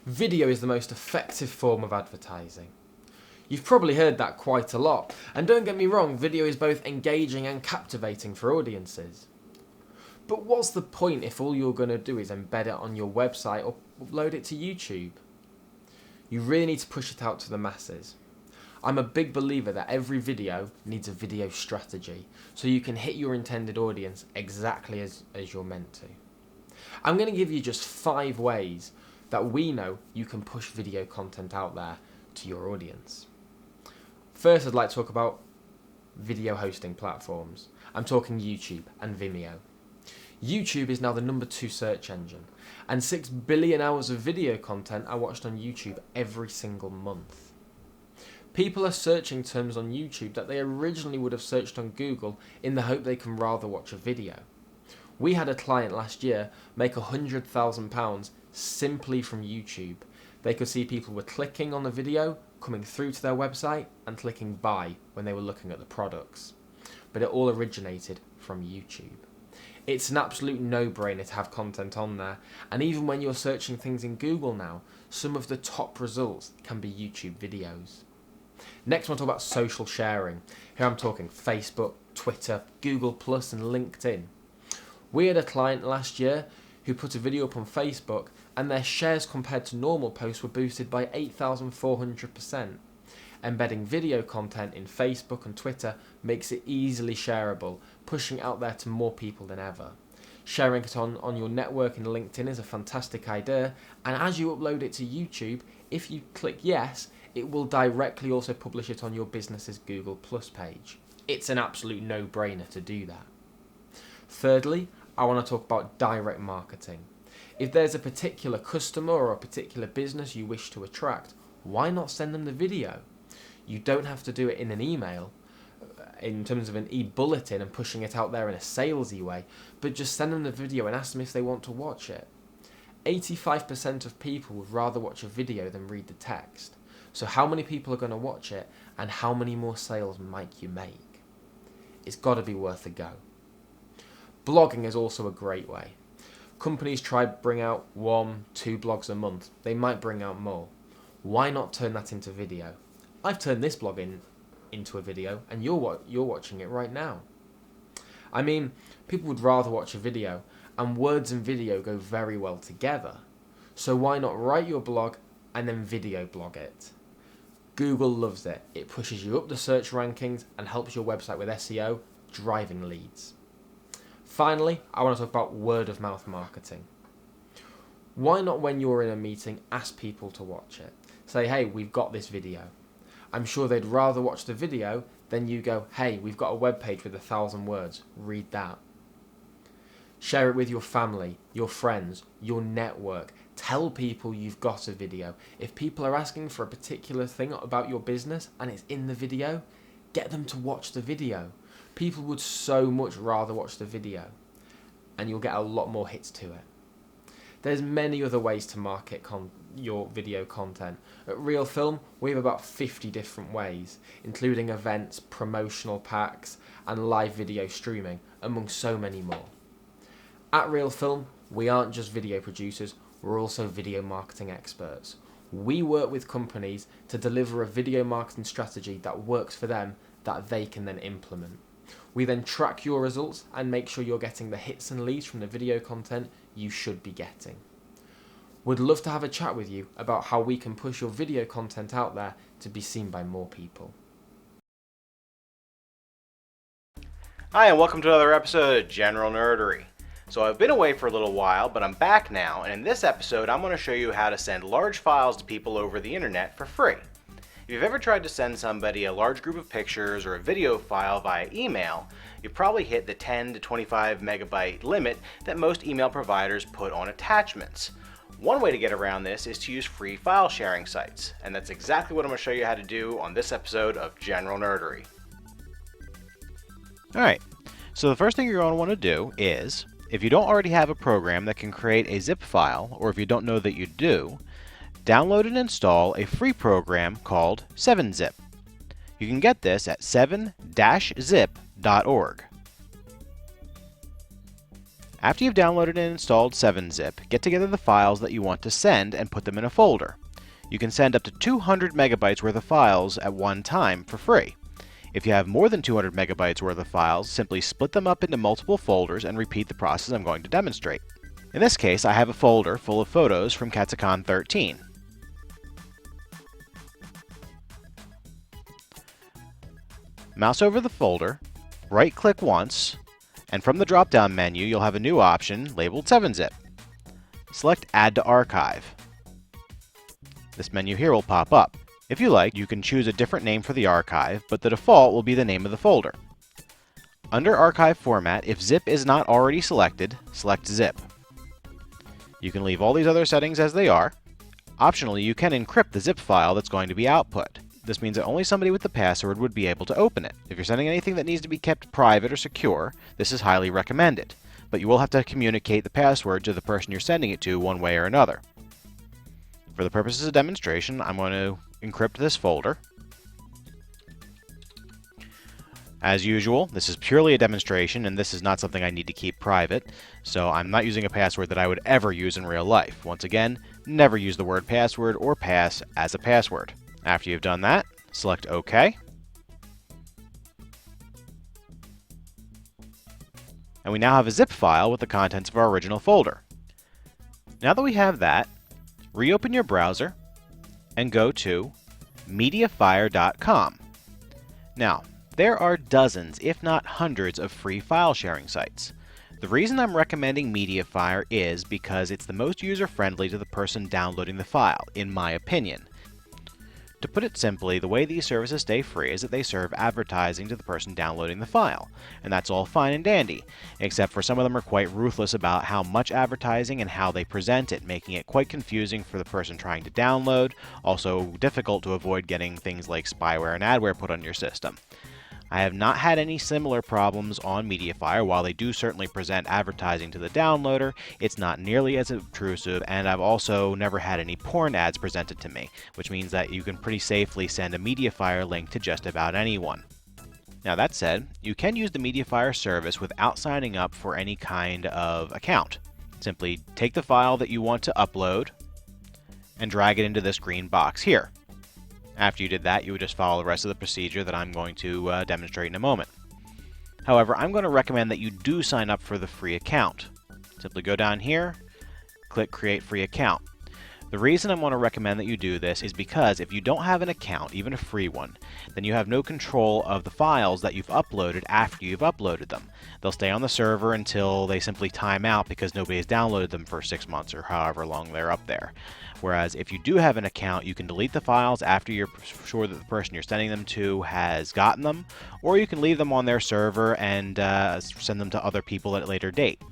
Video is the most effective form of advertising. You've probably heard that quite a lot, and don't get me wrong, video is both engaging and captivating for audiences. But what's the point if all you're going to do is embed it on your website or upload it to YouTube? You really need to push it out to the masses. I'm a big believer that every video needs a video strategy, so you can hit your intended audience exactly as you're meant to. I'm going to give you just 5 ways that we know you can push video content out there to your audience. First, I'd like to talk about video hosting platforms. I'm talking YouTube and Vimeo. YouTube is now the number 2 search engine, and 6 billion hours of video content are watched on YouTube every single month. People are searching terms on YouTube that they originally would have searched on Google in the hope they can rather watch a video. We had a client last year make £100,000 simply from YouTube. They could see people were clicking on the video, coming through to their website, and clicking buy when they were looking at the products. But it all originated from YouTube. It's an absolute no-brainer to have content on there, and even when you're searching things in Google now, some of the top results can be YouTube videos. Next, I want to talk about social sharing. Here I'm talking Facebook, Twitter, Google+, and LinkedIn. We had a client last year who put a video up on Facebook, and their shares compared to normal posts were boosted by 8,400%. Embedding video content in Facebook and Twitter makes it easily shareable, pushing it out there to more people than ever. Sharing it on your network in LinkedIn is a fantastic idea, and as you upload it to YouTube, if you click yes, it will directly also publish it on your business's Google Plus page. It's an absolute no-brainer to do that. Thirdly, I want to talk about direct marketing. If there's a particular customer or a particular business you wish to attract, why not send them the video? You don't have to do it in an email, in terms of an e-bulletin and pushing it out there in a salesy way, but just send them the video and ask them if they want to watch it. 85% of people would rather watch a video than read the text. So how many people are going to watch it, and how many more sales might you make? It's got to be worth a go. Blogging is also a great way. Companies try to bring out 1-2 blogs a month. They might bring out more. Why not turn that into video? I've turned this blog into a video, and you're watching it right now. I mean, people would rather watch a video, and words and video go very well together. So why not write your blog and then video blog it? Google loves it. It pushes you up the search rankings and helps your website with SEO, driving leads. Finally, I want to talk about word of mouth marketing. Why not, when you're in a meeting, ask people to watch it? Say, hey, we've got this video. I'm sure they'd rather watch the video than you go, hey, we've got a webpage with 1,000 words, read that. Share it with your family, your friends, your network. Tell people you've got a video. If people are asking for a particular thing about your business and it's in the video, get them to watch the video. People would so much rather watch the video, and you'll get a lot more hits to it. There's many other ways to market your video content. At Real Film, we have about 50 different ways, including events, promotional packs, and live video streaming, among so many more. At Real Film, we aren't just video producers, we're also video marketing experts. We work with companies to deliver a video marketing strategy that works for them, that they can then implement. We then track your results and make sure you're getting the hits and leads from the video content you should be getting. We'd love to have a chat with you about how we can push your video content out there to be seen by more people. Hi, and welcome to another episode of General Nerdery. So I've been away for a little while, but I'm back now, and in this episode I'm going to show you how to send large files to people over the internet for free. If you've ever tried to send somebody a large group of pictures or a video file via email, you've probably hit the 10 to 25 megabyte limit that most email providers put on attachments. One way to get around this is to use free file sharing sites, and that's exactly what I'm going to show you how to do on this episode of General Nerdery. Alright, so the first thing you're going to want to do is, if you don't already have a program that can create a zip file, or if you don't know that you do, download and install a free program called 7-Zip. You can get this at 7-zip.org. After you've downloaded and installed 7-Zip, get together the files that you want to send and put them in a folder. You can send up to 200 megabytes worth of files at one time for free. If you have more than 200 megabytes worth of files, simply split them up into multiple folders and repeat the process I'm going to demonstrate. In this case, I have a folder full of photos from Katsucon 13. Mouse over the folder, right-click once, and from the drop-down menu you'll have a new option labeled 7-Zip. Select Add to Archive. This menu here will pop up. If you like, you can choose a different name for the archive, but the default will be the name of the folder. Under Archive Format, if Zip is not already selected, select Zip. You can leave all these other settings as they are. Optionally, you can encrypt the zip file that's going to be output. This means that only somebody with the password would be able to open it. If you're sending anything that needs to be kept private or secure, this is highly recommended, but you will have to communicate the password to the person you're sending it to one way or another. For the purposes of demonstration, I'm going to encrypt this folder. As usual, this is purely a demonstration, and this is not something I need to keep private, so I'm not using a password that I would ever use in real life. Once again, never use the word password or pass as a password. After you've done that, select OK. And we now have a zip file with the contents of our original folder. Now that we have that, reopen your browser and go to Mediafire.com. Now, there are dozens, if not hundreds, of free file sharing sites. The reason I'm recommending Mediafire is because it's the most user-friendly to the person downloading the file, in my opinion. To put it simply, the way these services stay free is that they serve advertising to the person downloading the file, and that's all fine and dandy, except for some of them are quite ruthless about how much advertising and how they present it, making it quite confusing for the person trying to download, also difficult to avoid getting things like spyware and adware put on your system. I have not had any similar problems on Mediafire. While they do certainly present advertising to the downloader, it's not nearly as obtrusive, and I've also never had any porn ads presented to me, which means that you can pretty safely send a Mediafire link to just about anyone. Now that said, you can use the Mediafire service without signing up for any kind of account. Simply take the file that you want to upload and drag it into this green box here. After you did that, you would just follow the rest of the procedure that I'm going to demonstrate in a moment. However, I'm going to recommend that you do sign up for the free account. Simply go down here, click Create Free Account. The reason I want to recommend that you do this is because if you don't have an account, even a free one, then you have no control of the files that you've uploaded after you've uploaded them. They'll stay on the server until they simply time out because nobody has downloaded them for 6 months or however long they're up there. Whereas if you do have an account, you can delete the files after you're sure that the person you're sending them to has gotten them, or you can leave them on their server and send them to other people at a later date.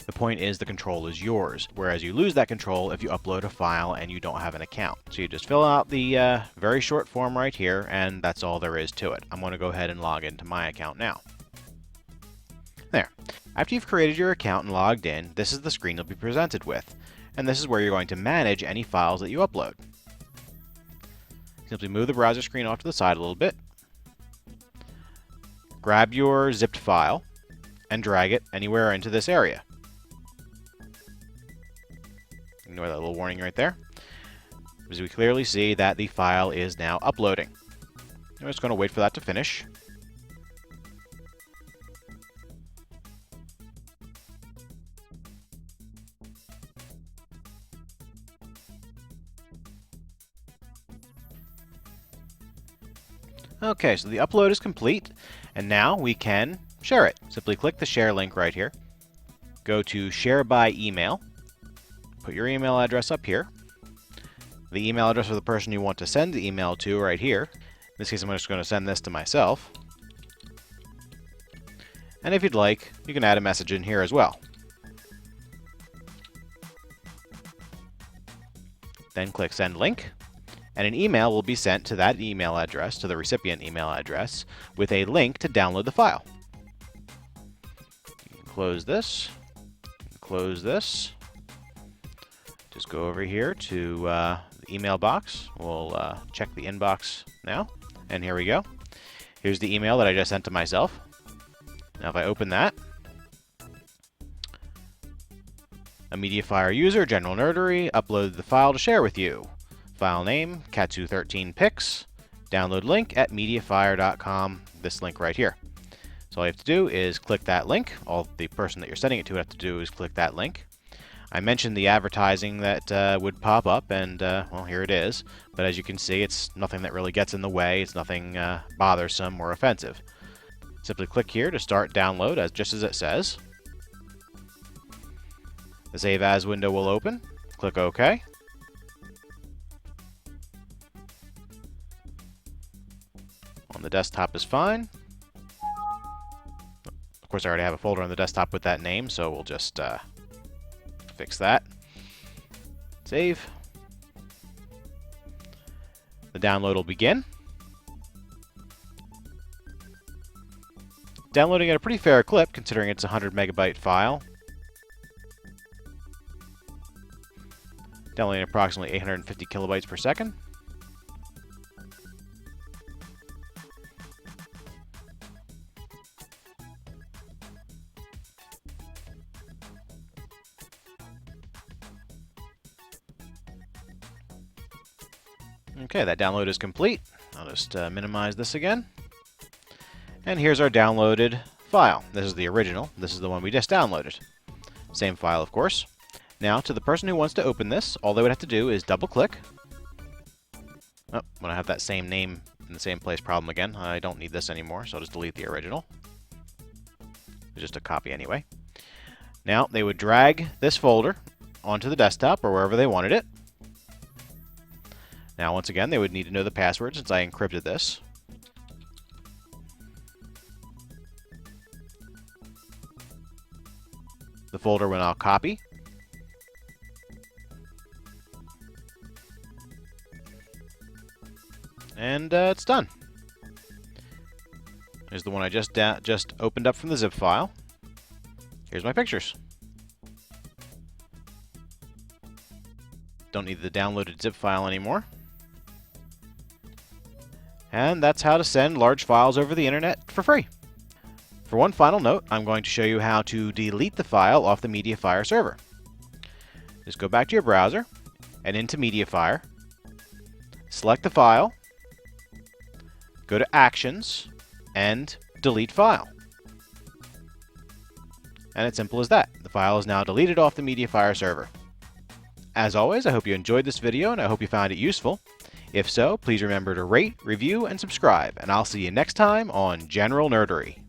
The point is the control is yours, whereas you lose that control if you upload a file and you don't have an account. So you just fill out the very short form right here, and that's all there is to it. I'm going to go ahead and log into my account now. There. After you've created your account and logged in, this is the screen you'll be presented with, and this is where you're going to manage any files that you upload. Simply move the browser screen off to the side a little bit, grab your zipped file, and drag it anywhere into this area. Ignore that little warning right there, as we clearly see that the file is now uploading. I'm just going to wait for that to finish. Okay, so the upload is complete, and now we can share it. Simply click the share link right here, go to Share by Email, put your email address up here, the email address of the person you want to send the email to right here. In this case, I'm just going to send this to myself. And if you'd like, you can add a message in here as well. Then click Send Link, and an email will be sent to that email address, to the recipient email address, with a link to download the file. You can close this, close this. Just go over here to the email box. We'll check the inbox now, and here we go. Here's the email that I just sent to myself. Now if I open that, A MediaFire user, General Nerdery, uploaded the file to share with you. File name, Katsu13pics. Download link at MediaFire.com, this link right here. So all you have to do is click that link. All the person that you're sending it to have to do is click that link. I mentioned the advertising that would pop up, and well, here it is. But as you can see, it's nothing that really gets in the way. It's nothing bothersome or offensive. Simply click here to start download, just as it says. The Save As window will open. Click OK. On the desktop is fine. Of course, I already have a folder on the desktop with that name, so we'll just fix that. Save. The download will begin. Downloading at a pretty fair clip, considering it's a 100 megabyte file. Downloading approximately 850 kilobytes per second. Okay, that download is complete. I'll just minimize this again. And here's our downloaded file. This is the original. This is the one we just downloaded. Same file, of course. Now, to the person who wants to open this, all they would have to do is double-click. Oh, when I have that same name in the same place problem again, I don't need this anymore, so I'll just delete the original. It's just a copy anyway. Now, they would drag this folder onto the desktop or wherever they wanted it. Now, once again, they would need to know the password since I encrypted this. The folder will now copy. And it's done. Here's the one I just opened up from the zip file. Here's my pictures. Don't need the downloaded zip file anymore. And that's how to send large files over the internet for free. For one final note, I'm going to show you how to delete the file off the MediaFire server. Just go back to your browser and into MediaFire. Select the file. Go to Actions and Delete File. And it's simple as that. The file is now deleted off the MediaFire server. As always, I hope you enjoyed this video and I hope you found it useful. If so, please remember to rate, review, and subscribe, and I'll see you next time on General Nerdery.